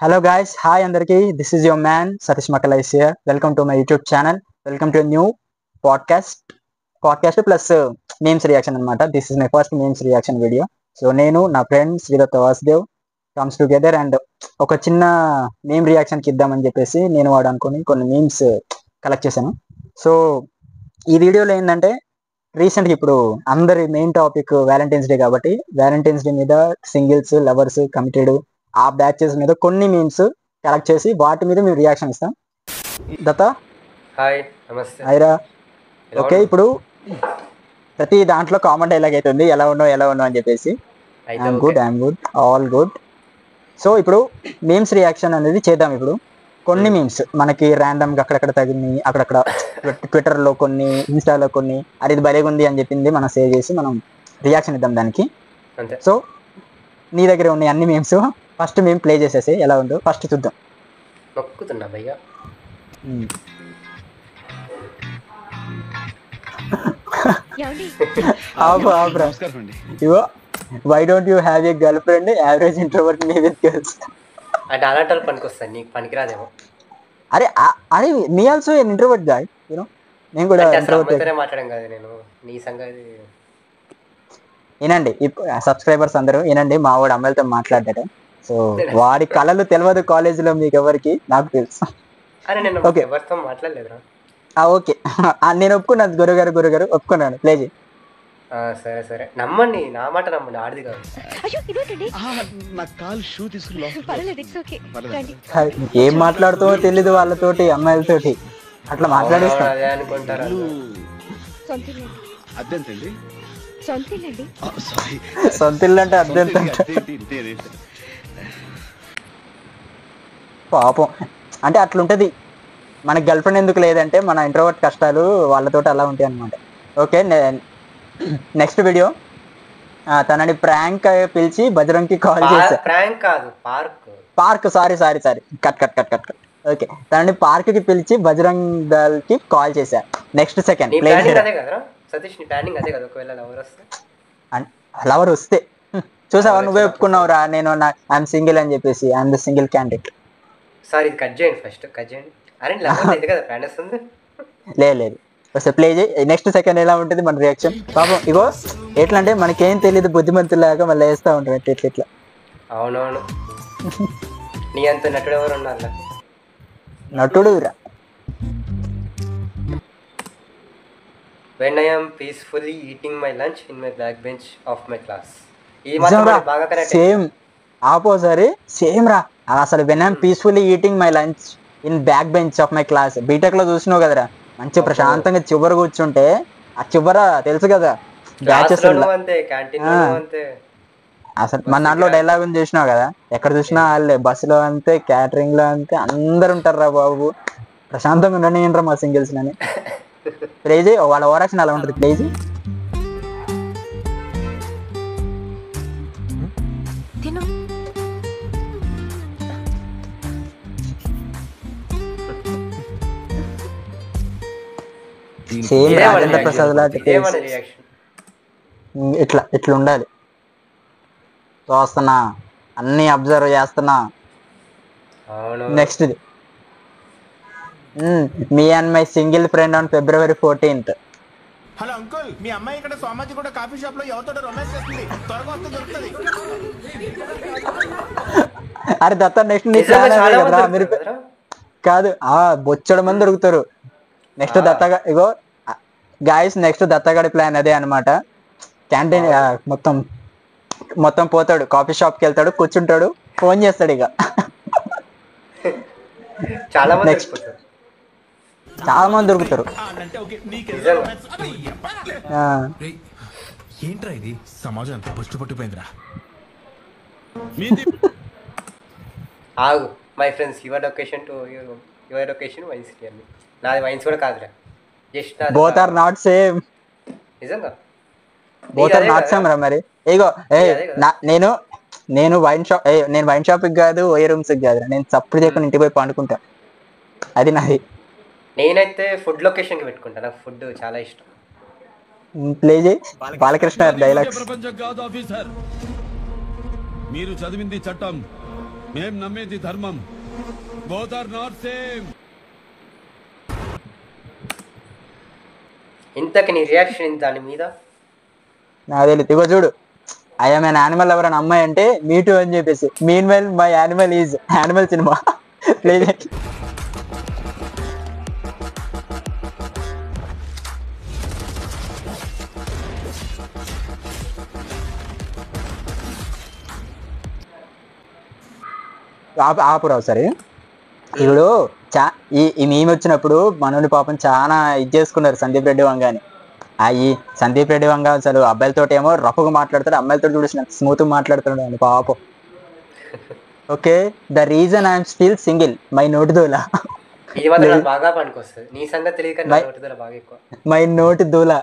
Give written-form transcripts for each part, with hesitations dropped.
Hello guys, hi Andarki. This is your man Satish Makalais here. Welcome to my YouTube channel. Welcome to a new podcast. Podcast plus memes reaction అనమాట. This is my first memes reaction video. So నేను నా friend Sridatta Vasudev comes together and ఒక చిన్న meme రియాక్షన్కి ఇద్దామని చెప్పేసి నేను వాడు అనుకుని కొన్ని మీమ్స్ కలెక్ట్ చేశాను. సో ఈ వీడియోలో ఏంటంటే రీసెంట్గా ఇప్పుడు అందరి మెయిన్ టాపిక్ వ్యాలంటైన్స్ డే కాబట్టి వ్యాలంటైన్స్ డే మీద సింగిల్స్ లవర్స్ కమిటెడ్ ఆ బ్యాచెస్ మీద కొన్ని మీమ్స్ కలెక్ట్ చేసి వాటి మీద మేము రియాక్షన్ ఇస్తాం. దత్త హాయ్ నమస్తే హైరా. ఓకే, ఇప్పుడు ప్రతి దాంట్లో కామన్ డైలాగ్ అవుతుంది ఎలా ఉన్నావు అని చెప్పేసి I'm good all good. So ఇప్పుడు మీమ్స్ రియాక్షన్ అనేది చేద్దాం. ఇప్పుడు కొన్ని మీమ్స్ మనకి ర్యాండమ్గా అక్కడక్కడ తగిలినాయి, అక్కడక్కడ ట్విట్టర్లో కొన్ని, ఇన్స్టాలో కొన్ని, అది ఇది భలేగా ఉంది అని చెప్పింది మనం సేవ్ చేసి మనం రియాక్షన్ ఇద్దాం దానికి. సో నీ దగ్గర ఉన్నాయి అన్ని మీమ్స్, ఫస్ట్ మేము ప్లే చేసేసి ఎలా ఉందో ఫస్ట్ చూద్దాం. నొక్కుతున్నా భయ్యా. ఇగో why don't you have a girl friend average introvert me with girls అంటే అలాంటి పనికొస్తాను, నీకు పనికిరాదేమో. అరే అరే me also an introvert guy, you know. నేను కూడా మాట్లాడడం కాదు, నేను నీ సంగతి వినండి. సబ్స్క్రైబర్స్ అందరూ వినండి, మా వాడు అమ్మాయిలతో మాట్లాడాడు. సో వాడి కళలు తెలియదు కాలేజీలో మీకు ఎవరికి, నాకు తెలుసు. ఓకే ఎవరితో మాట్లాడలేదురా. ఓకే నేను ఒప్పుకున్నాను, గురుగారు ఒప్పుకున్నాను. ప్లే చేయి. సరే సరే నమ్మండి, నా మాట నమ్మండి, ఆడిది కాదు. ఏం మాట్లాడుతావో తెలీదు వాళ్ళతోటి, అమ్మాయిలతోటి అట్లా మాట్లాడేస్తా. అదే అనుకుంటారా? సొంతిల్లు అంటే అద్దెంత పాపం. అంటే అట్లుంటది మనకి గర్ల్ ఫ్రెండ్ ఎందుకు లేదంటే మన ఇంట్రోవర్ట్ కష్టాలు వాళ్ళతోటి అలా ఉంటాయి అనమాట. Okay, next video. తనని ప్రాంక్ పిలిచి బజరంగ్కి కాల్ చేశా. ప్రాంక్ కాదు, పార్క్ సారీ కట్. ఓకే, తనని పార్క్ కి పిలిచి బజరంగ్ దళ్ కి కాల్ చేశా. నెక్స్ట్ సెకండ్ లవర్ వస్తే చూసావా, నువ్వే ఒప్పుకున్నావురా నేను ఐఎమ్ సింగిల్ అని చెప్పేసి, I'm the single candidate. Sorry ఇది కట్ చేయండి, ఫస్ట్ కట్ చేయండి. అరే కదా ప్లాన్ వస్తుంది. లేదు వస్తే ప్లే చేయి. నెక్స్ట్ సెకండ్ ఎలా ఉంటుంది మన రియాక్షన్. పాపం ఇగో ఎట్లా అంటే మనకేం తెలియదు, బుద్ధిమంతులాగా మళ్ళీ వేస్తూ ఉంటాం ఎట్లా. అవునవును, నీ అంత నటుడు ఎవరు ఉన్నారు? నటుడు When I am peacefully eating my lunch in my back bench of my class. Same ఆపోసరి సేమ్ రా అసలు. When I'm peacefully eating my lunch in back bench of my class. B Tech లో చూసినావు కదరా, మంచి ప్రశాంతంగా చివర కూర్చుంటే ఆ చివర తెలుసు కదా బ్యాచెస్. అసలు మన దాంట్లో డైలాగ్ చూసినావు కదా, ఎక్కడ చూసినా వాళ్ళే, బస్సులో అంతే, క్యాటరింగ్ లో అంతే, అందరు ఉంటారు రా బాబు. ప్రశాంతంగా ఉండనియండి రా మా సింగిల్స్ అని. ప్లేజ్ వాళ్ళ ఓవరాక్షన్ అలా ఉంటుంది. ప్లేజ్ సేమ్ రాజేంద్ర ప్రసాద్ లాంటి ఇట్లా ఉండాలి. చూస్తున్నా, అన్ని అబ్జర్వ్ చేస్తున్నా. నెక్స్ట్ ఇది me and my single friend on February 14th. Hello uncle, మీ అమ్మాయి ఇక్కడ సోమాజి కూడా కాఫీ షాప్ లో ఎవరితో రొమాన్స్ చేస్తుంది, త్వరగా వస్తే దొరుకుతుంది. అరే దత్త నెక్స్ట్ నీ ప్లాన్ అదే కదా మీరు కాదు, బొచ్చడు మంది దొరుకుతారు. నెక్స్ట్ దత్తగా ఇగో గాయస్, నెక్స్ట్ దత్తగాడి ప్లాన్ అదే అనమాట. క్యాంటీన్ మొత్తం పోతాడు, కాఫీ షాప్కి వెళ్తాడు, కూర్చుంటాడు, ఫోన్ చేస్తాడు. ఇక చాలా మంది దొరుకుతారు. ఏంట్రా ఇది, సమాజం అంతా బుష్టి పట్టిపోయిందిరా. ఆగు my friends, your location to your location wines అని. నాది వైన్స్ కూడా కాదురా, just both are not same. నిజంగా బోత్ ఆర్ నాట్ సేమ్ రా. మరి ఇగో నేను వైన్ షాప్ కి కాదు, ఓయే రూమ్స్ కి కాదు, నేను సప్పుడు చేయకుండా ఇంటికి పోయి పండుకుంటా. అది నాది. నేనైతే ఫుడ్ లొకేషన్ కి పెట్టుకుంటా, నాకు ఫుడ్ చాలా ఇష్టం. ప్లే చేయి బాలకృష్ణ డైలాగ్స్. మీరు చదివింది చట్టం, మేము నమ్మేది ధర్మం. Both are not same. ఇంతకి నీ రియాక్షన్ దాని మీద? నాకు తెలియదు. ఇగో చూడు, ఐఎమ్ అన్ యానిమల్ ఎవరైనా అమ్మాయి అంటే మీ టూ అని చెప్పేసి, meanwhile my animal is animal cinema play. ఆపురావు సరే. ఇప్పుడు ఈ మీమ్ వచ్చినప్పుడు మనోని పాపం చాలా ఇది చేసుకున్నారు సందీప్ రెడ్డి వంగ అని. ఈ సందీప్ రెడ్డి వంగ అసలు అబ్బాయిలతో ఏమో రఫ్గా మాట్లాడతాడు, అమ్మాయిలతో చూసిన స్మూత్ మాట్లాడుతున్నాడు అని పాపం. Okay, the reason I'm still single my నోటి దూల. బాగా పనికొస్తుంది. నీ సంగతి తెలియక బాగా ఎక్కువ. మై నోటి దూల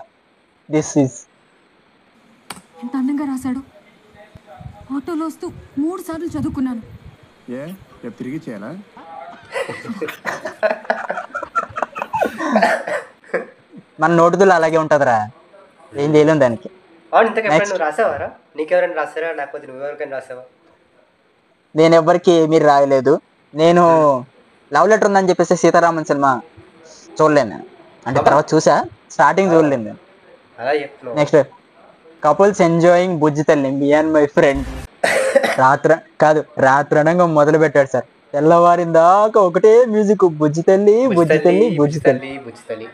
దిస్ ఈజ్. ఎంత అందంగా రాశాడు. ఆటోలో వస్తూ 3 సార్లు చదువుకున్నాను. రేపు తిరిగి చేయాలా? మన నోటిదులు అలాగే ఉంటదిరా, ఏం చేయలేం దానికి. అవును, ఇంతకు నువ్వు రాసావారా? నీకెవరైనా రాసారా లేకపోతే నువ్వు ఎవరికైనా రాసావా? నేను ఎవరికి మీరు రాయలేదు. నేను లవ్ లెటర్ ఉందని చెప్పేసి సీతారామన్ సినిమా చూడలేను నేను, అంటే తర్వాత చూసా, స్టార్టింగ్ చూడలేదు నేను. నెక్స్ట్ కపుల్స్ ఎంజాయింగ్ బుజ్జి తల్లి మీ అండ్ మై ఫ్రెండ్. రాత్రనంగా మొదలు పెట్టాడు సార్, తెల్లవారిన దాకా ఒకటే మ్యూజిక్, బుజ్జి తల్లి బుజ్జి తల్లి బుజ్జి తల్లి.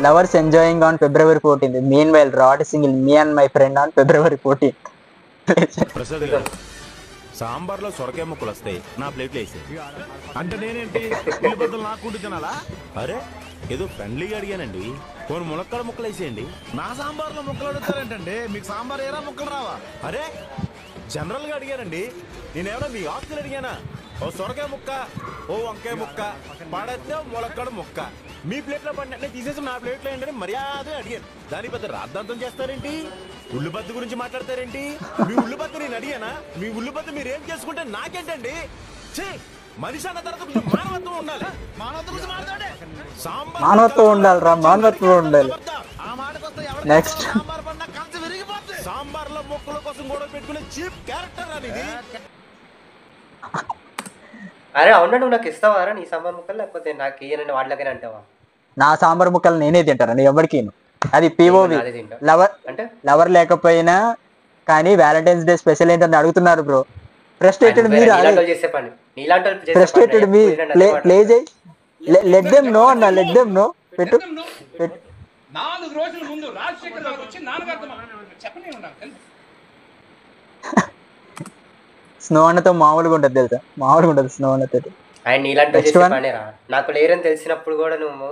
Lovers enjoying on February 14th. Mean while rod single me and my friend on February 14th. సాంబార్లో సొరకాయ ముక్కలు వస్తాయి, నా ప్లేట్లో వేసి. అంటే నేనేంటి నాకు తినాలా? అరే ఏదో ఫ్రెండ్లీగా అడిగానండి. కొన్ని ములక్కడ ముక్కలు వేసేయండి. నా సాంబార్లో ముక్కలు అడుగుతారేంటండి? మీకు సాంబార్ ఏరా ముక్కలు రావా? అరే జనరల్ గా అడిగానండి, నేనేమన్నా మీ ఆస్తులు అడిగానా? ఓ సొరకాయ ముక్క, ఓ వంకాయ ముక్క పడతే ములక్కడ ముక్క మీ ప్లేట్ లో పడినట్టే తీసేసి నా ప్లేట్ లో ఏంటని మర్యాద అడిగాను. దాని పెద్ద రాద్ధాంతం చేస్తారేంటి? ఉల్లిబద్ద గురించి మాట్లాడతారేంటి? మీ ఉల్లిబద్ద నేను అడిగానా? మీ ఉల్లిబద్ద మీరు ఏం చేసుకుంటే నాకేంటండి? మనిషి అన్న తర్వాత కొంచెం మానవత్వం ఉండాలి. మానవత్వం ఉండాలిరా, మానవత్వం ఉండాలి. నెక్స్ట్ సాంబార్లో మొక్కల కోసం గొడవ పెట్టుకునే చీప్ క్యారెక్టర్ అనేది. అరే అవునా, నువ్వు నాకు ఇస్తావారా నీ సాంబార్ ముక్కలు? లేకపోతే నాకు ఏమైనా వాళ్ళకైనా అంటావా? నా సాంబార్ ముక్కలు నేనే తింటాను, ఎవరికి. అది పిఓవి. లవర్ లేకపోయినా కానీ వ్యాలంటైన్స్ డే స్పెషల్ ఏంటని అడుగుతున్నారు బ్రో. ఫ్రస్ట్రేటెడ్ మీరు, ఫ్రస్ట్రేటెడ్ మీ ప్లే చేయి. లెట్ దెమ్ నో అన్న, లెట్ దెమ్ నో. పెట్టు 4 రోజుల ముందు రాజశేఖర్ రావు వచ్చి నాన్నగారితో చెప్పనే ఉండాలి. స్నో అన్నతో మామూలుగా ఉంటుంది తెలుసా, మామూలుగా ఉంటుంది స్నో అన్నతో. ఆయన నీలాంటి చేసే పనేరా? నాకు లేరని తెలిసినప్పుడు కూడా నువ్వు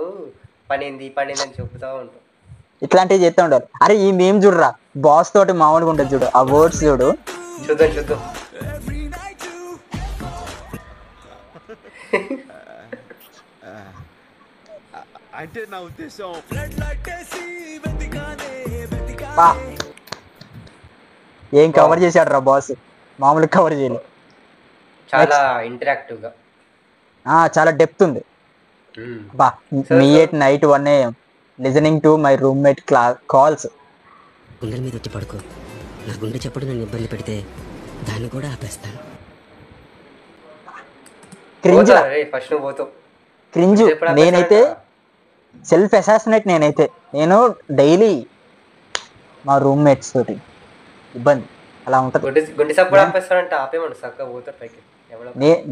పనింది అని చెప్తా ఉంటావు. ఇట్లాంటివి చేస్తూ ఉండాలి. అరే ఈ మేం చూడరా, బాస్ తోటి మామూలుగా ఉంటుంది చూడు, ఆ వర్డ్స్ చూడు. చూద్దాం. అంటే నా ఉద్దేశం ఏం కవర్ చేశాడు రా బాస్, మామూలుగా కవర్ చేయలేదు. చాలా ఇంటరాక్టివ్ గా, చాలా డెప్త్ ఉంది. బా మీ at night 1 AM listening to my roommate calls. గుండెల మీద వచ్చి పడుకో, నా గుండె చెప్పుడు నన్ను ఇబ్బంది పెడితే దాన్ని కూడా ఆపేస్తాను. క్రింజ్. నేనైతే సెల్ఫ్ అసాసినేట్. నేను డైలీ మా రూమ్మేట్స్ తోటి ఇబ్బంది అలా ఉంటుంది.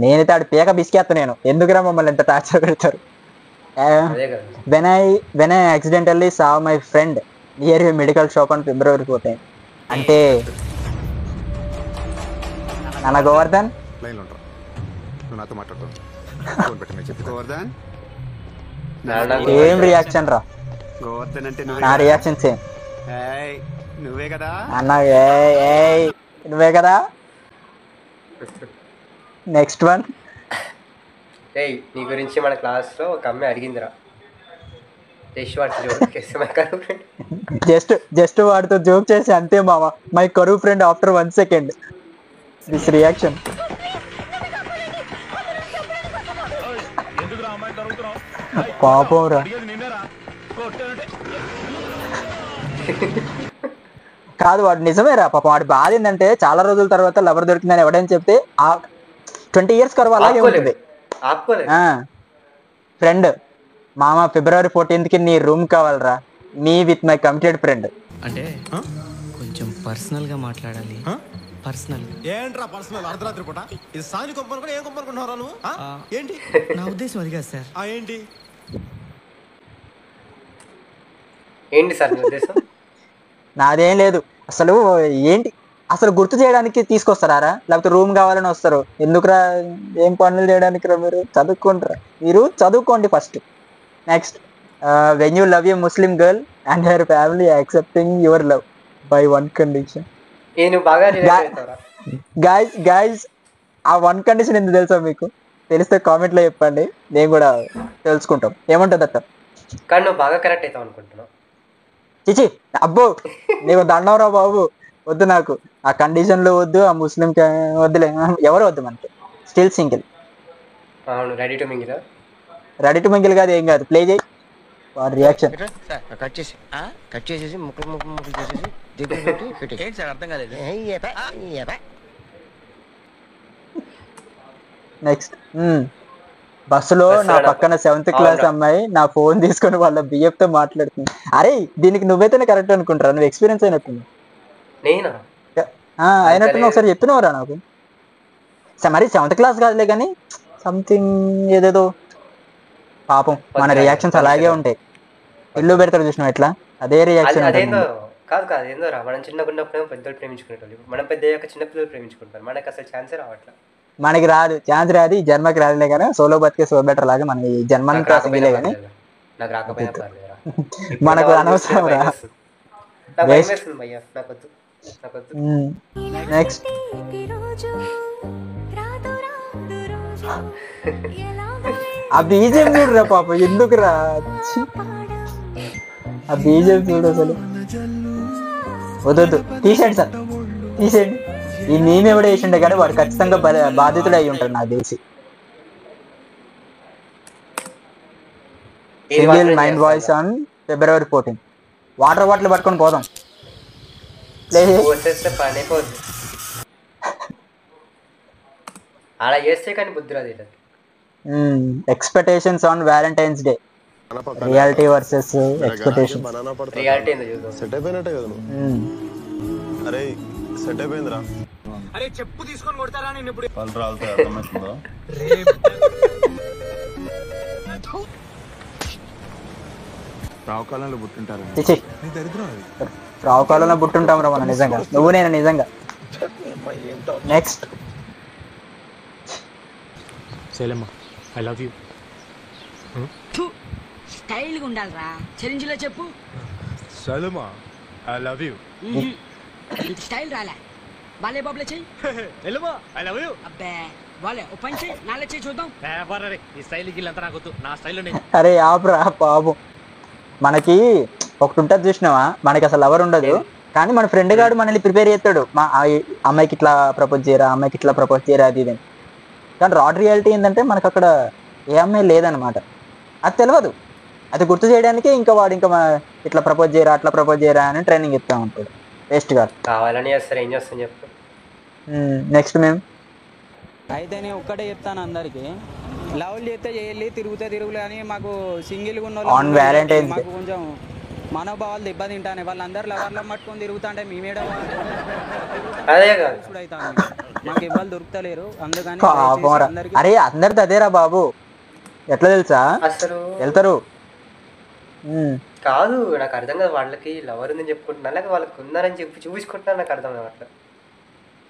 నేనైతే ఆడు పేక బిస్కేస్తా. నేను ఎందుకురా మమ్మల్ని ఎంత టార్చర్ పెడతారు. When I accidentally saw my friend near medical shop on February 14th. అంటే నాన్న గోవర్ధన్ ఏం రియాక్షన్ రా? గోవర్ధన్ అంటే నా రియాక్షన్ సేమ్. నువ్వే కదా అన్న, నువ్వే కదా. Next one. నీ గురించి మన క్లాస్ లో ఒక అమ్మాయి అడిగిందిరా, జస్ట్ వాడితో జోక్ చేసి అంతే మామ, మై కరువు friend after 1 second this reaction. పాపం రా. కాదు వాడు నిజమేరా పాపం. వాడి బాధ ఏంటంటే చాలా రోజుల తర్వాత లవర్ దొరికిందని ఎవడని చెప్తే 20 years కరువు అలాగే ఉంటుంది. ఆపుకోలేదు. ఫ్రెండ్ మామ February 14th నీ రూమ్ కావాలరా, me with my committed friend. అంటే కొంచెం పర్సనల్ గా మాట్లాడాలి. పర్సనల్ ఏంట్రా పర్సనల్ అర్ధరాత్రి పూట? ఇది సాని కొంపను కూడా ఏం కొంపనుకుంటున్నారా నువ్వు? ఏంటి నా ఉద్దేశం అది కాదు సార్. ఏంటి ఏంటి సార్ మీ ఉద్దేశం? నాదేం లేదు. అసలు ఏంటి అసలు గుర్తు చేయడానికి తీసుకొస్తారా, లేకపోతే రూమ్ కావాలని వస్తారు? ఎందుకురా, ఏం పనులు చేయడానికి రా? మీరు చదువుకుంటారా? మీరు చదువుకోండి first. Next, when you love you Muslim girl and her family accepting your love by one condition. Guys ఆ వన్ కండిషన్ ఎందుకు తెలుసా మీకు? తెలిస్తే కామెంట్లో చెప్పండి, నేను కూడా తెలుసుకుంటాం ఏమంటుంది అట్ట. కానీ నువ్వు బాగా కరెక్ట్ అవుతావు అనుకుంటున్నావు. చిచి అబ్బో, నీకు దండంరా బాబు, వద్దు నాకు ఆ కండిషన్లో వద్దు, ఆ ముస్లిం వద్దులే, ఎవరు వద్దు మనకి. Still single. Ready to mingle. Ready to mingle కాదు, ఏం కాదు, ప్లే చేయి రియాక్షన్. కట్ చేసేసి ముక్కలు చేసేసి ఏంటి సార్ అర్థం కాలేదు. నెక్స్ట్, బస్సులో నా పక్కన 7th క్లాస్ అమ్మాయి నా ఫోన్ తీసుకొని వాళ్ళ బియ్యంతో మాట్లాడుతుంది. అరే దీనికి నువ్వైతేనే కరెక్ట్ అనుకుంటారా? నువ్వు ఎక్స్పీరియన్స్ అయినట్టుంది. అయినట్టు ఒకసారి చెప్పినవరా నాకు. మరి 7th క్లాస్ కాదులే కానీ సంథింగ్ ఏదేదో. పాపం మన రియాక్షన్స్ అలాగే ఉంటాయి. ఇల్లు పెడతారు చూసినావు ఎట్లా, అదే రియాక్షన్. కాదు కాదు ఏందో రా, మనం చిన్నగా ఉన్నప్పుడు పెద్దలు ప్రేమించుకునేటోళ్ళు, మనం పెద్ద అయ్యాక చిన్నపిల్లలు ప్రేమించుకుంటారు. మనకి అసలు ఛాన్సే రావట్లా. మనకి రాదు, ఛాన్స్ రాదు, ఈ జన్మకి రాదులే కానీ సోలో బతికే సో బెటర్ లాగా మనం ఈ జన్మంతా సింగిలే కానీ నాకు రాకపోయినా మనకు అనవసరం రా. నెక్స్ట్, ఆ బీజేపీ చూడరా పాప, ఎందుకు రా ఆ బీజేపీ చూడు అసలు. వద్దు తీసేయండి సార్, తీసేయండి. ఈ మేమే కూడా వేసిండే కానీ వాడు ఖచ్చితంగా బాధితుడు అయి ఉంటాడు నాకు తెలిసి. Single mind voice on February 14. Water bottle పట్టుకొని పోదాం. అలా చేస్తే కానీ బుద్ధి రాదు. Expectations on Valentine's day. Reality versus expectation. Reality ఏందో చూద్దాం. సెట్ అయిపోయినట్టే కదా నువ్వు. అరే సెట్ అయిపోయిందిరా. అరే చెప్పు తీసుకొని కొడతారా నేను ఇప్పుడు? వాళ్ళు రాలుతాయి, అర్థమవుతుందా? రావుకాలంలో పుట్టుంటారు. రావుకాలంలో పుట్టుంటాం రా మనం, నిజంగా నువ్వు నేను నిజంగా. నెక్స్ట్, సేలమ్మ ఐ లవ్ యూ. స్టైల్ గా ఉండాలిరా, చెరింజిలో చెప్పు. సలమా ఐ లవ్ యూ. ఇంత స్టైల్ రాలే, బాలే బాబులే చెయ్యి. Yellamma I love you. అబ్బే బాలే ఓ పని చెయ్యి, నాలే చెయ్యి చూద్దాం. ఈ స్టైల్ గిల్లంతా నాకు వద్దు, నా స్టైల్లో. అరే ఆపురా పాపం. మనకి ఒకటి ఉంటుంది చూసినావా, మనకి అసలు ఎవరు ఉండదు కానీ మన ఫ్రెండ్ గాడు మనల్ని ప్రిపేర్ చేస్తాడు. మా అమ్మాయికి ఇట్లా ప్రపోజ్ చేయరా, అమ్మాయికి ఇట్లా ప్రపోజ్ చేయరా, అది ఇది. కానీ రాడ్ రియాలిటీ ఏంటంటే మనకు అక్కడ ఏ అమ్మాయి లేదనమాట. అది తెలియదు, అది గుర్తు చేయడానికి ఇంకా వాడు ఇంకా ఇట్లా ప్రపోజ్ చేయరా, అట్లా ప్రపోజ్ చేయరా అని ట్రైనింగ్ ఇస్తా ఉంటాడు. వేస్ట్ గాడు. కావాలని చేస్తారు, ఏం చేస్తాను చెప్పు. నెక్స్ట్ మేము అయితే నేను ఒక్కటే చెప్తాను అందరికి, లవ్ చేస్తే చేయాలి, తిరుగుతే తిరుగులే అని. మాకు సింగిల్గా ఉన్న మాకు కొంచెం మనోభావాలు దెబ్బతింటానే. వాళ్ళందరూ లవర్లో పట్టుకొని తిరుగుతుంటే మేమేడా మాకు ఇవ్వాలి దొరుకుతలేరు, అందుకని. అరే అందరిది అదేరా బాబు, ఎట్లా తెలుసా అసలు వెళ్తారు. కాదు నాకు అర్థం కాదు, వాళ్ళకి లవర్ ఉందని చెప్పుకుంటున్నా లేక వాళ్ళకి ఉన్నారని చెప్పి చూపించుకుంటున్నా, నాకు అర్థం కాదు. అట్లా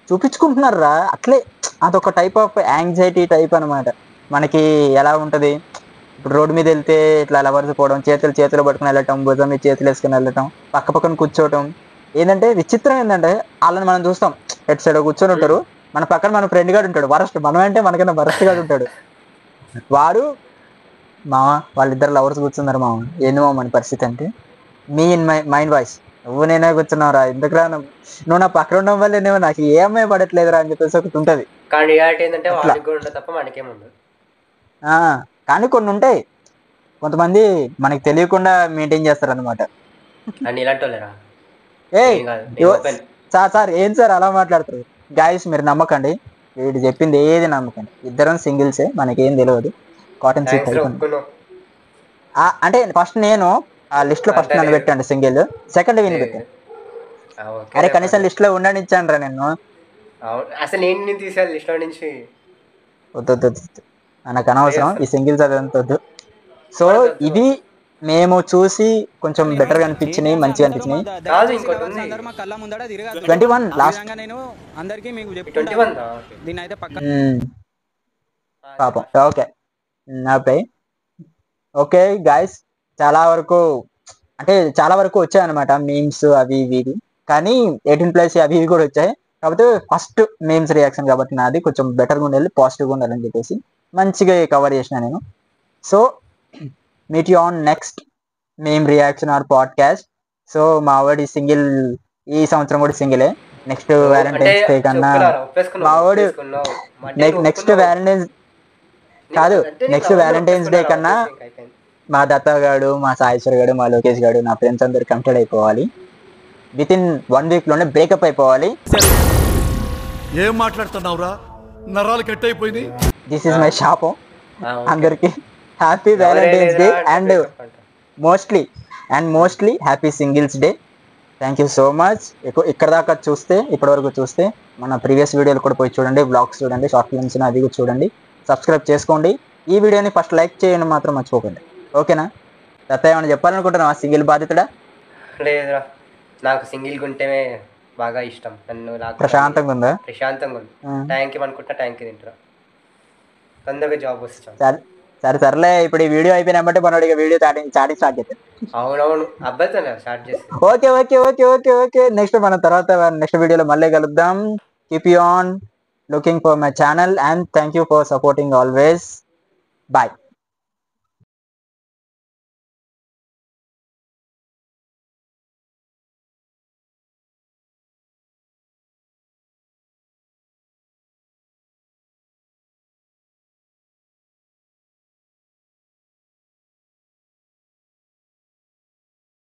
చూపించుకుంటున్నారా అట్లే, అదొక టైప్ ఆఫ్ యాంగ్జైటీ టైప్ అనమాట. మనకి ఎలా ఉంటుంది, ఇప్పుడు రోడ్డు మీద వెళ్తే ఇట్లా లవర్స్ పోవడం, చేతులు పట్టుకుని వెళ్ళటం, భుజం మీద చేతులు వేసుకుని వెళ్ళటం, పక్క పక్కన కూర్చోవటం. ఏంటంటే విచిత్రం ఏంటంటే వాళ్ళని మనం చూస్తాం, ఎటు సైడ్ కూర్చొని ఉంటారు, మన పక్కన మన ఫ్రెండ్ గాడు ఉంటాడు, వరస్ట్. మనం అంటే మనకన్నా వరస్ట్ గాడు ఉంటాడు. వాడు మామ వాళ్ళిద్దరు లవర్స్ కూర్చున్నారు మామ, ఏంది మామ మన పరిస్థితి అంటే, me in my mind voice, నువ్వు నేనే కూర్చున్నావురా, ఎందుకురా నువ్వు నా పక్కన ఉండడం వల్ల నాకు ఏ అమ్మాయి పడట్లేదురా అని చెప్పేసి ఒకటి ఉంటుంది. కానీ కొన్ని ఉంటాయి, కొంతమంది మనకి తెలియకుండా మెయింటైన్ చేస్తారు అనమాట. సార్ ఏం సార్ అలా మాట్లాడతారు? గాయస్ మీరు నమ్మకండి, వీడు చెప్పింది ఏది నమ్మకండి, ఇద్దరం సింగిల్సే, మనకేం తెలియదు. కాటన్ సీట్ అయిపోయింది. అంటే ఫస్ట్ నేను ఆ లిస్ట్ లో ఫస్ట్ నన్ను పెట్టండి సింగిల్, సెకండ్ విని పెట్టాను. అరే కనీసం లిస్ట్ లో ఉండని ఇచ్చాను రా నేను. అసలు నేను తీసాను లిస్ట్ లో నుంచి. వద్దు నాకు అనవసరం ఈ సింగిల్స్ అదంతా వద్దు. సో ఇది మేము చూసి కొంచెం బెటర్ గా అనిపించినాయి, మంచిగా అనిపించినాయి. 21 లాస్ట్ పాపం. ఓకే ఓకే గాయస్, చాలా వరకు వచ్చాయి అనమాట మీమ్స్ అవి ఇవి, కానీ 18+ అవి ఇవి కూడా వచ్చాయి. కాకపోతే ఫస్ట్ మీమ్స్ రియాక్షన్ కాబట్టి నాది కొంచెం బెటర్గా ఉండాలి, పాజిటివ్గా ఉండాలని చెప్పేసి మంచిగా కవర్ చేసిన నేను. So meet you on next meme reaction or podcast. So మా వాడి సింగిల్ ఈ సంవత్సరం కూడా సింగిలే. నెక్స్ట్ వ్యాలంటైన్స్ డే కన్నా మా వాడు నెక్స్ట్ వ్యాలంటైన్స్ డే కన్నా మా దత్తా గాడు, మా సాయేశ్వర్ గాడు, మా లోకేష్ గాడు, నా ఫ్రెండ్స్ అందరు కంప్లీట్ అయిపోవాలి. వితిన్ 1 week లోనే బ్రేకప్ అయిపోవాలి. ఏం మాట్లాడుతున్నావురా, నరాలు కట్ అయిపోయింది. దిస్ ఇస్ మై శాపం. అందరికి happy Valentine's day and mostly happy singles day. Thank you so much. ఇక్కడ దాకా ఇప్పటి వరకు చూస్తే మన ప్రీవియస్ వీడియోలు కూడా పోయి చూడండి, బ్లాగ్స్ చూడండి, షార్ట్ ఫిల్మ్స్ అది కూడా చూడండి, సబ్స్క్రైబ్ చేసుకోండి. ఈ వీడియోని ఫస్ట్ లైక్ చేయండి మాత్రం మర్చిపోకండి. ఓకేనా? దత్త ఏమైనా చెప్పాలనుకుంటున్నావా సింగిల్ బాధితుడా? లేదురా, నాకు సింగిల్గా ఉంటేనే బాగా ఇష్టం. నాకు ప్రశాంతంగా ఉందా? ప్రశాంతంగా ఉంది. ట్యాంక్ అనుకుంటా, ట్యాంక్ తింటారా, తొందరగా జాబ్ వస్తాం. సర్లే, ఇప్పుడు ఈ వీడియో అయిపోయినా బట్టి మనోడి వీడియో చాటింగ్ స్టార్ట్ చేస్తాం. అవునవును, అబ్బాయితో స్టార్ట్ చేసి. ఓకే నెక్స్ట్ మనం తర్వాత నెక్స్ట్ వీడియోలో మళ్ళీ కలుద్దాం. Keep you on looking for my channel and thank you for supporting always. Bye.